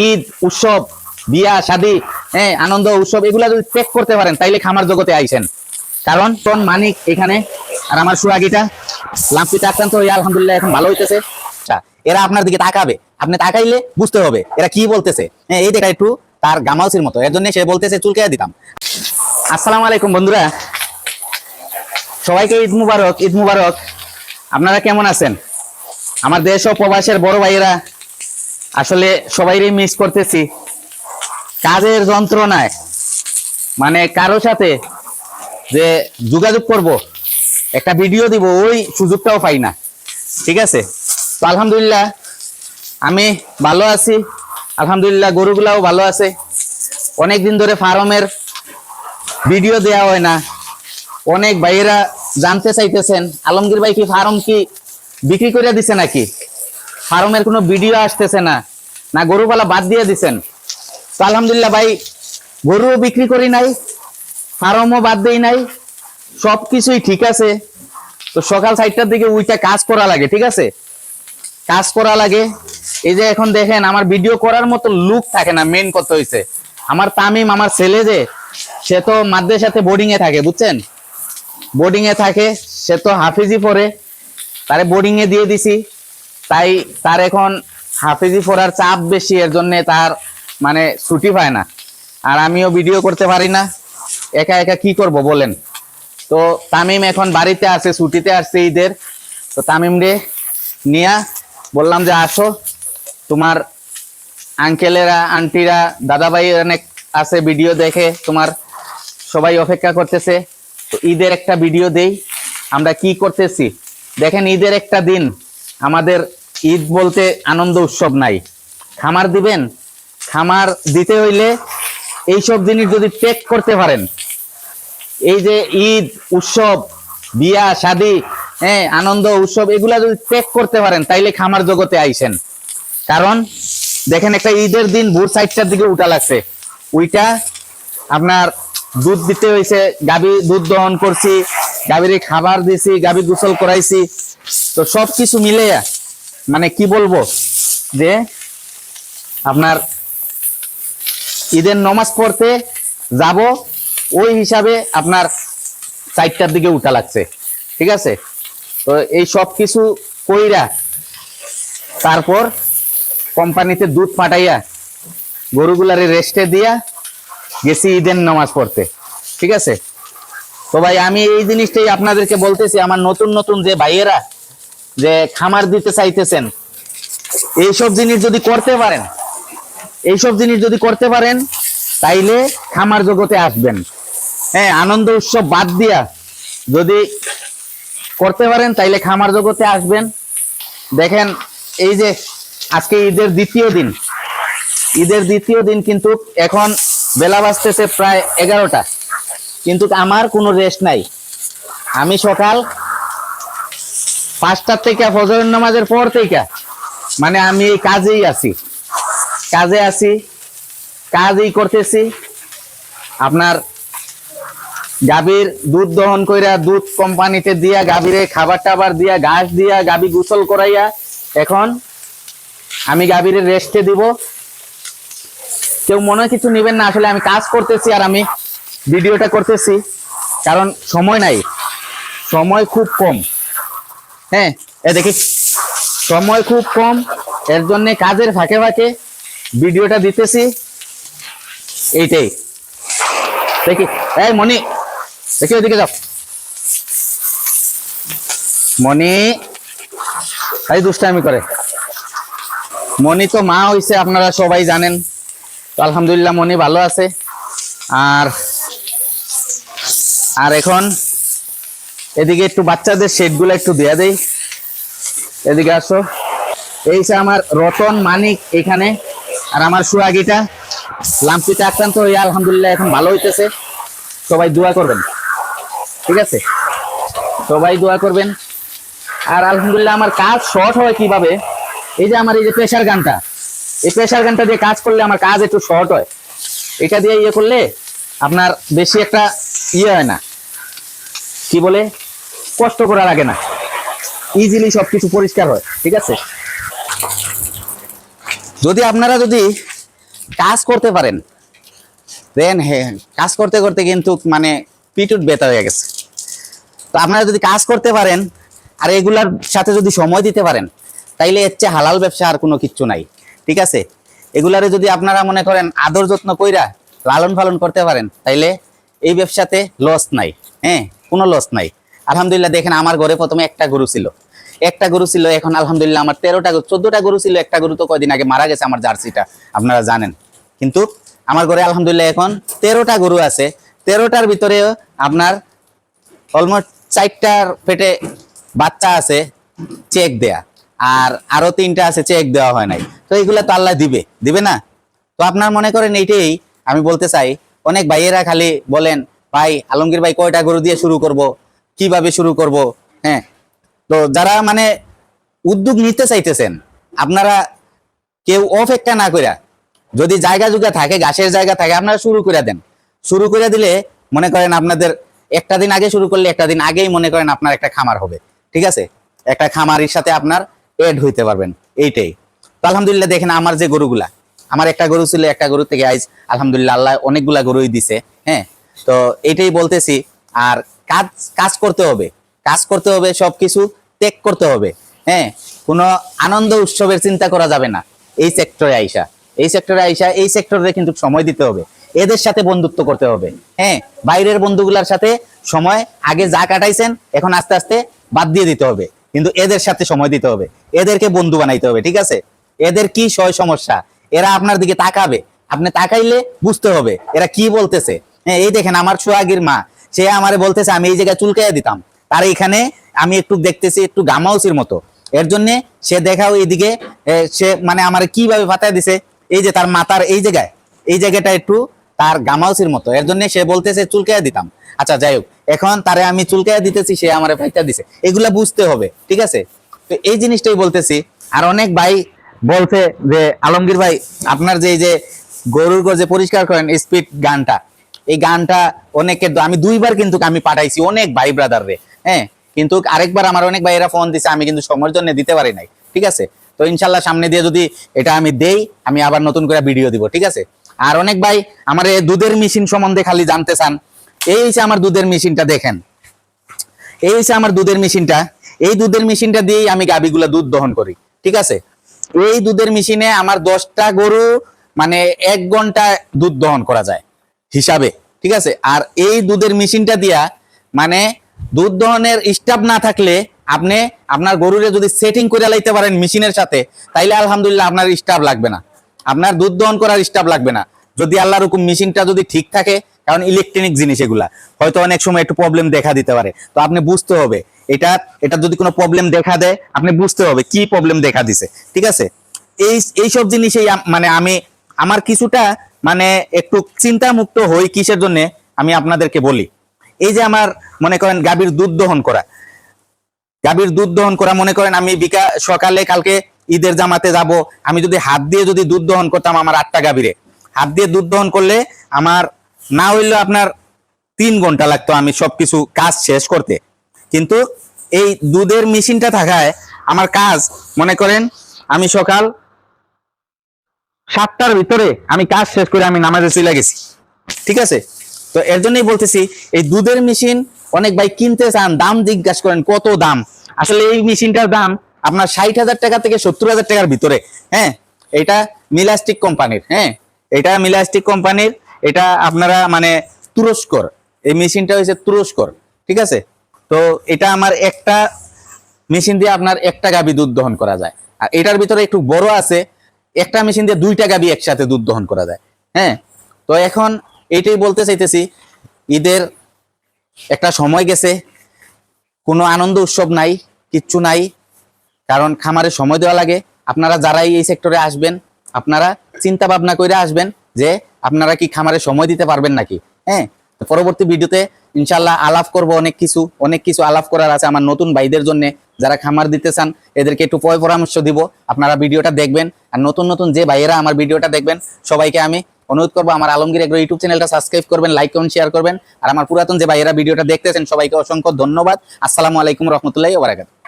ঈদ উৎসব বিয়া শাদী আনন্দ উৎসব এগুলা যদি চেক করতে পারেন তাইলে খামার জগতে আইছেন। কারণ তোর মানিক এখানে আর আমার সুয়াগিটা লাম্পিটা আক্রান্ত হয়ে আলহামদুলিল্লাহ এখন ভালো হইতেছে। এরা আপনার দিকে তাকাবে, আপনি তাকাইলে বুঝতে হবে এরা কি বলতেছে। এই দেখা একটু তার গামাউসির মতো, এর জন্য সে বলতেছে চুলকে দিতাম। আসসালামু আলাইকুম বন্ধুরা, সবাইকে ঈদ মুবারক। ঈদ মুবারক। আপনারা কেমন আছেন? আমার দেশ ও প্রবাসের বড় ভাইয়েরা আসলে সবাইরই মিস করতেছি। কাজের যন্ত্রণায় মানে কারো সাথে যে যোগাযোগ করব, একটা ভিডিও দিব, ওই সুযোগটাও পাই না। ঠিক আছে, তো আলহামদুলিল্লাহ আমি ভালো আছি, আলহামদুলিল্লাহ গরুগুলাও ভালো আছে। অনেকদিন ধরে ফার্মের ভিডিও দেওয়া হয় না। অনেক ভাইয়েরা জানতে চাইতেছেন আলমগীর ভাই কি ফার্ম কি বিক্রি করে দিছে নাকি, ফার্মের কোনো ভিডিও আসতেছে না, না গরুপালা বাদ দিয়ে দিছেন। তো আলহামদুলিল্লাহ ভাই, গরুও বিক্রি করি নাই, ফার্মও বাদ দেই নাই, সবকিছুই ঠিক আছে। তো সকাল 4টার দিকে উইটা কাজ করা লাগে, ঠিক আছে, কাজ করা লাগে। এই যে এখন দেখেন আমার ভিডিও করার মতো লুক থাকে না। মেন কথা হইছে আমার তামিম, আমার ছেলে যে, সে তো মাদ্রাসাতে বোর্ডিং এ থাকে, বুঝছেন, বোর্ডিং এ থাকে, সে তো হাফিজি পড়ে, তারে বোর্ডিং এ দিয়ে দিছি। তাই তার এখন হাফিজি পড়ার চাপ বেশি, এর জন্য তার মানে ছুটি পায় না। আর আমিও ভিডিও করতে পারি না, একা একা কি করব বলেন। তো তামিম এখন বাড়িতে আছে, ছুটিতে আসছে ঈদের। তো তামিম রে নিয়া বললাম যে আসো, তোমার আঙ্কেলেরা আন্টিরা দাদাভাই অনেক আছে, ভিডিও দেখে তোমার সবাই অপেক্ষা করতেছে। তো ঈদের একটা ভিডিও দেই আমরা কি করতেছি। দেখেন ঈদের একটা দিন, আমাদের ঈদ বলতে আনন্দ উৎসব নাই। খামার দিবেন, খামার দিতে হইলে এইসব জিনিস যদি চেক করতে পারেন, এই যে ঈদ উৎসব বিয়া শাদী আনন্দ উৎসব এগুলা যদি চেক করতে পারেন তাইলে খামার জগতে আইছেন। কারণ দেখেন একটা ঈদের দিন ভোর 4টার দিকে উঠা লাগছে, ওইটা আপনার দুধ দিতে হয়েছে, গাভী দুধ দহন করছি, গাভীর খাবার দিছি, গাভী গোসল করাইছি। তো সবকিছু মিলে মানে কি বলবো যে আপনার ঈদের নমাজ পড়তে যাব, ওই হিসাবে আপনার 4টার দিকে উঠা লাগছে, ঠিক আছে। তো এই সব কিছু কইরা তারপর কোম্পানিতে দুধ পাঠাইয়া গরুগুলারে রেস্টে দিয়া গেছি ঈদের নামাজ পড়তে, ঠিক আছে। তো ভাই আমি এই জিনিসটাই আপনাদেরকে বলতেছি, আমার নতুন নতুন যে ভাইয়েরা যে খামার দিতে চাইতেছেন, এইসব জিনিস যদি করতে পারেন, এইসব জিনিস যদি করতে পারেন তাইলে খামার জগতে আসবেন। আনন্দ উৎসব বাদ দিয়া যদি করতে পারেন তাইলে খামার জগতে আসবেন। দেখেন এই যে আজকে ঈদের দ্বিতীয় দিন, ঈদের দ্বিতীয় দিন, কিন্তু এখন বেলা বাজতেছে প্রায় 11টা, কিন্তু আমার কোনো রেস্ট নাই। আমি সকাল 5টার থেকে ফজরের নামাজের পর থেকে মানে আমি এই কাজেই আছি, কাজে আছি, কাজই করতেছি। আপনার গাভীর দুধ দহন কইরা দুধ কোম্পানিতে দিয়া, গাভীরে খাবার টাবার দিয়া, ঘাস দিয়া, গাভী গোসল করাইয়া এখন আমি গাভীরে রেস্টে দিব। কেউ মনে কিছু নিবেন না, আসলে আমি কাজ করতেছি আর আমি ভিডিওটা করতেছি, কারণ সময় নাই, সময় খুব কম। দেখি সময় খুব কম, এর জন্য কাজের ফাঁকে ফাঁকে ভিডিওটা দিতেছি, এইটাই। দেখি এই মনি, দেখি ওইদিকে যাও, মনি এই দুষ্টামি করে। মনি তো মা হইছে, আপনারা সবাই জানেন। তো আলহামদুলিল্লাহ মনি ভালো আছে। আর আর এখন এদিকে একটু বাচ্চাদের শেডগুলো একটু দেয়া দেই, এদিকে আসো। এই যে আমার রতন মানিক এখানে, আর আমার সুয়াগিটা লাম্পিটা আক্রান্ত হয়ে আলহামদুলিল্লাহ এখন ভালো হইতেছে। সবাই দোয়া করবেন, ঠিক আছে, সবাই দোয়া করবেন। আর আলহামদুলিল্লাহ আমার কাজ শর্ট হয় কিভাবে, এই যে আমার এই যে প্রেসার গানটা, এই প্রেসার গানটা দিয়ে কাজ করলে আমার কাজ একটু শর্ট হয়। এটা দিয়ে ইয়ে করলে আপনার বেশি একটা ইয়ে হয় না, কি বলে, কষ্ট করা লাগে না, ইজিলি সবকিছু পরিষ্কার হয়, ঠিক আছে। যদি আপনারা যদি কাজ করতে পারেন, দেন হ্যাঁ কাজ করতে করতে কিন্তু মানে পিটুট ব্যথা হয়ে গেছে। তো আপনারা যদি কাজ করতে পারেন আর এগুলার সাথে যদি সময় দিতে পারেন, তাইলে এর চেয়ে হালাল ব্যবসা আর কোনো কিচ্ছু নাই। ঠিক আছে, এগুলারে যদি আপনারা মনে করেন আদর যত্ন কইরা লালন পালন করতে পারেন, তাইলে এই ব্যবসাতে লস নাই। হ্যাঁ, কোনো লস নাই। আলহামদুলিল্লাহ দেখেন, আমার ঘরে প্রথমে একটা গরু ছিল, এখন আলহামদুলিল্লাহ আমার 14টা গরু ছিল। একটা গরু তো কয়দিন আগে মারা গেছে, আমার জার্সিটা, আপনারা জানেন। কিন্তু আমার ঘরে আলহামদুলিল্লাহ এখন 13টা গরু আছে। 13টার ভিতরে আপনার অলমোস্ট 4টার পেটে বাচ্চা আছে চেক দেয়া, আর আরো 3টা আছে চেক দেওয়া হয় নাই। তো এইগুলা তো আল্লাহ দিবে না? তো আপনার মনে করেন এইটাই আমি বলতে চাই। অনেক ভাইয়েরা খালি বলেন, ভাই আলমগীর ভাই কয়টা গরু দিয়ে শুরু করব, কিভাবে শুরু করব? হ্যাঁ, তো যারা মানে উদ্যোগ নিতে চাইতেছেন, আপনারা কেউ অপেক্ষা না কইরা, যদি জায়গা জুগা থাকে, ঘাসের জায়গা থাকে, আপনারা শুরু করে দেন। শুরু করে দিলে মনে করেন আপনাদের একটা দিন আগে শুরু করলে একটা দিন আগেই মনে করেন আপনার একটা খামার হবে। ঠিক আছে, একটা খামারের সাথে আপনার এড হইতে পারবেন, এইটাই। তো আলহামদুলিল্লাহ দেখেন, আমার যে গরুগুলা, আমার একটা গরু ছিল, একটা গরু থেকে আইজ আলহামদুলিল্লাহ আল্লাহ অনেকগুলা গরুই দিছে। হ্যাঁ, তো এইটাই বলতেছি। আর কাজ কাজ করতে হবে, কাজ করতে হবে, সবকিছু ত্যাগ করতে হবে। হ্যাঁ, কোনো আনন্দ উৎসবের চিন্তা করা যাবে না। এই সেক্টরে আইসা এই সেক্টরে কিন্তু সময় দিতে হবে, এদের সাথে বন্ধুত্ব করতে হবে। হ্যাঁ, বাইরের বন্ধুগুলার সাথে সময় আগে যা কাটাইছেন এখন আস্তে আস্তে বাদ দিয়ে দিতে হবে, কিন্তু এদের সাথে সময় দিতে হবে, এদেরকে বন্ধু বানাইতে হবে। ঠিক আছে, এদের কি সমস্যা, এরা আপনার দিকে তাকাবে, আপনি তাকাইলে বুঝতে হবে এরা কি বলতেছে। হ্যাঁ, এই দেখেন আমার সোহাগীর মা, সে আমারে বলতেছে আমি এই জায়গায় চুলকাইয়া দিতাম, তার এখানে আমি একটু দেখতেছি একটু গামাউসির মতো, এর জন্য সে দেখাও এইদিকে, সে মানে আমার কিভাবে ফাটায় দিছে, এই যে তার মাথার এই জায়গাটা একটু তার গামাউসির মতো, এর জন্য সে বলতেছে চুলকাইয়া দিতাম। আচ্ছা যাই হোক, এখন তারে আমি চুলকাইয়া দিতেছি, সে আমারে ফাইটা দিছে, এগুলা বুঝতে হবে। ঠিক আছে, তো এই জিনিসটাই বলতেছি। আর অনেক ভাই বলছে যে আলমগীর ভাই আপনার যে এই যে গরুর যে পরিষ্কার করেন স্পিড গানটা, এই গানটা অনেকে, আমি 2বার কিন্তু আমি পাঠাইছি অনেক ভাই ব্রাদার রে। হ্যাঁ, কিন্তু আরেকবার আমার অনেক ভাইয়েরা ফোন দিছে, আমি কিন্তু সময়ের জন্য দিতে পারি নাই। ঠিক আছে, তো ইনশাল্লাহ সামনে দিয়ে যদি এটা আমি দেই, আমি আবার নতুন করে ভিডিও দিব। ঠিক আছে, আর অনেক ভাই আমার এই দুধের মেশিন সম্বন্ধে খালি জানতে চান। এই হচ্ছে আমার দুধের মেশিনটা, দেখেন এই হচ্ছে আমার দুধের মেশিনটা। এই দুধের মেশিনটা দিয়েই আমি গাভীগুলা দুধ দহন করি। ঠিক আছে, এই দুধের মেশিনে আমার 10টা গরু মানে 1 ঘন্টা দুধ দহন করা যায় হিসাবে। ঠিক আছে, আর এই দুধের মেশিনটা দিয়া মানে দুধ দহনের স্টাফ না থাকলে আপনি আপনার গরুরে যদি সেটিং করে লাইতে পারেন মেশিনের সাথে, তাইলে আলহামদুলিল্লাহ আপনার স্টাফ লাগবে না, আপনার দুধ দহন করার স্টাফ লাগবে না, যদি আল্লাহর হুকুম মেশিনটা যদি ঠিক থাকে। কারণ ইলেকট্রনিক জিনিস এগুলা হয়তো অনেক সময় একটু প্রবলেম দেখা দিতে পারে, তো আপনি বুঝতে হবে এটা যদি কোনো প্রবলেম দেখা দেয়, আপনি বুঝতে হবে কি প্রবলেম দেখা দিছে। ঠিক আছে, এইসব জিনিসই মানে আমি আমার কিছুটা মানে একটু চিন্তা মুক্ত হই, কিসের জন্য আমি আপনাদেরকে বলি। এই যে আমার মনে করেন গাভীর দুধ দহন করা মনে করেন আমি সকালে কালকে ঈদের জামাতে যাব, আমি যদি হাত দিয়ে যদি দুধ দহন করতাম, আমার 8টা গাভীরে হাত দিয়ে দুধ দহন করলে আমার না হইলেও আপনার 3 ঘন্টা লাগতো আমি সবকিছু কাজ শেষ করতে। কিন্তু এই দুধের মেশিনটা থাকায় আমার কাজ মনে করেন আমি সকাল 7টার ভিতরে আমি কাজ শেষ করে আমি নামাজে চলে গেছি। ঠিক আছে, তো এর জন্যই বলতেছি এই দুধের মেশিন অনেক ভাই কিনতে চান, দাম জিজ্ঞাসা করেন কত দাম। আসলে এই মেশিনটার দাম আপনার 60,000 টাকা থেকে 70,000 টাকার ভিতরে। হ্যাঁ, এটা মিলাস্টিক কোম্পানির। হ্যাঁ, এটা মিলাস্টিক কোম্পানির, এটা আপনারা মানে তুরস্কর, এই মেশিনটা হয়েছে তুরস্কর। ঠিক আছে, তো এটা আমার একটা মেশিন দিয়ে আপনার 1টা গাভী দুধ দহন করা যায়। আর এটার ভিতরে একটু বড় আছে, একটা মেশিন দিয়ে 2টা গাভী একসাথে দুধ দহন করা যায়। হ্যাঁ, তো এখন এইটাই বলতে চাইতেছি, ঈদের একটা সময় গেছে, কোনো আনন্দ উৎসব নাই, কিচ্ছু নাই, কারণ খামারে সময় দেওয়া লাগে। আপনারা যারাই এই সেক্টরে আসবেন, আপনারা চিন্তা ভাবনা করে আসবেন যে আপনারা কি খামারে সময় দিতে পারবেন নাকি। হ্যাঁ, পরবর্তী ভিডিওতে ইনশাল্লাহ আলাপ করব, অনেক কিছু আলাপ করার আছে আমার নতুন ভাইদের জন্য, যারা খামার দিতে চান এদেরকে একটু পরামর্শ দিব। আপনারা ভিডিওটা দেখবেন, আর নতুন যে ভাইয়েরা আমার ভিডিওটা দেখবেন সবাইকে আমি অনুরোধ করবো আমার আলমগীর এগ্রো ইউটিউব চ্যানেলটা সাবস্ক্রাইব করবেন, লাইক কমেন্ট শেয়ার করবেন। আর আমার পুরাতন যে ভাইয়েরা ভিডিওটা দেখতেছেন সবাইকে অসংখ্য ধন্যবাদ। আসসালামু আলাইকুম রহমতুল্লাহি ওয়া বারাকাতুহু।